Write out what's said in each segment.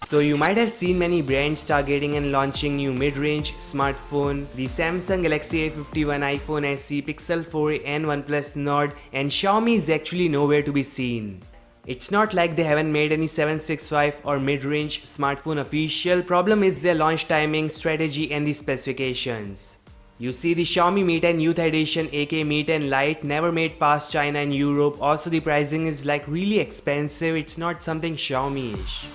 So you might have seen many brands targeting and launching new mid-range smartphone. The Samsung Galaxy A51, iPhone SE, Pixel 4a and OnePlus Nord, and Xiaomi is actually nowhere to be seen. It's not like they haven't made any 765 or mid-range smartphone official. Problem is their launch timing, strategy and the specifications. You see, the Xiaomi Mi 10 Youth Edition aka Mi 10 Lite never made past China and Europe. Also the pricing is like really expensive. It's not something Xiaomi-ish.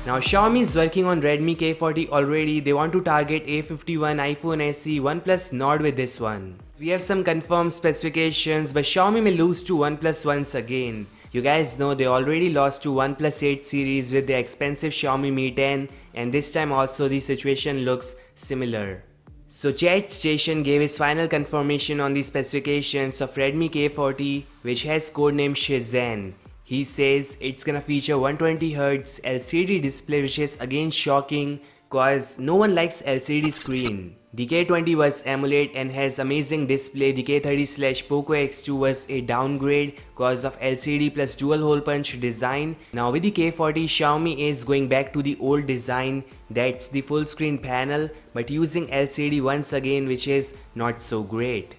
Now Xiaomi is working on Redmi K40 already. They want to target A51, iPhone SE, OnePlus Nord with this one. We have some confirmed specifications, but Xiaomi may lose to OnePlus once again. You guys know they already lost to OnePlus 8 series with the expensive Xiaomi Mi 10, and this time also the situation looks similar. So Chat Station gave his final confirmation on the specifications of Redmi K40, which has codename Shenzhen. He says it's gonna feature 120Hz LCD display, which is again shocking cause no one likes LCD screen. The K20 was AMOLED and has amazing display. The K30/Poco X2 was a downgrade cause of LCD plus dual hole punch design. Now with the K40, Xiaomi is going back to the old design, that's the full screen panel, but using LCD once again, which is not so great.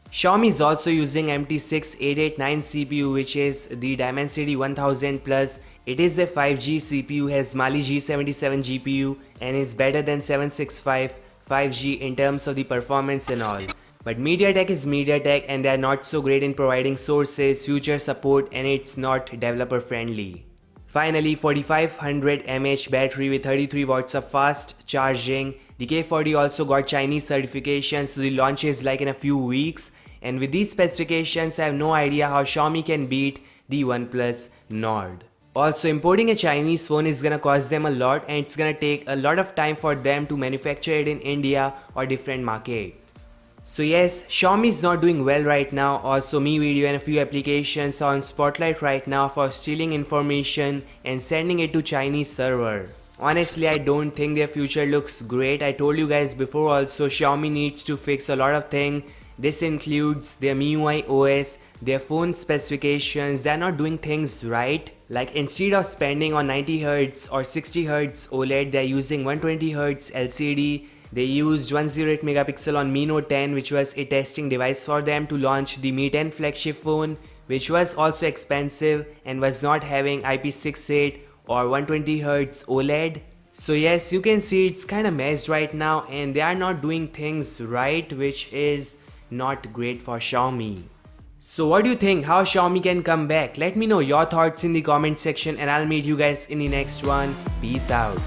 Xiaomi is also using MT6889 CPU, which is the Dimensity 1000 Plus. It is a 5G CPU, has Mali G77 GPU and is better than 765 5G in terms of the performance and all. But MediaTek is MediaTek and they are not so great in providing sources, future support, and it's not developer friendly. Finally, 4500 mAh battery with 33 watts of fast charging. The K40 also got Chinese certification, so the launch is like in a few weeks. And with these specifications, I have no idea how Xiaomi can beat the OnePlus Nord. Also, importing a Chinese phone is gonna cost them a lot, and it's gonna take a lot of time for them to manufacture it in India or different market. So yes, Xiaomi is not doing well right now. Also, Mi Video and a few applications are on Spotlight right now for stealing information and sending it to Chinese server. Honestly, I don't think their future looks great. I told you guys before also, Xiaomi needs to fix a lot of things. This includes their MIUI OS, their phone specifications. They're not doing things right. Like instead of spending on 90Hz or 60Hz OLED, they're using 120Hz LCD. They used 108 megapixel on Mi Note 10, which was a testing device for them to launch the Mi 10 flagship phone, which was also expensive and was not having IP68 or 120Hz OLED. So yes, you can see it's kinda messed right now and they are not doing things right, which is not great for Xiaomi. So what do you think, how Xiaomi can come back? Let me know your thoughts in the comment section and I'll meet you guys in the next one. Peace out.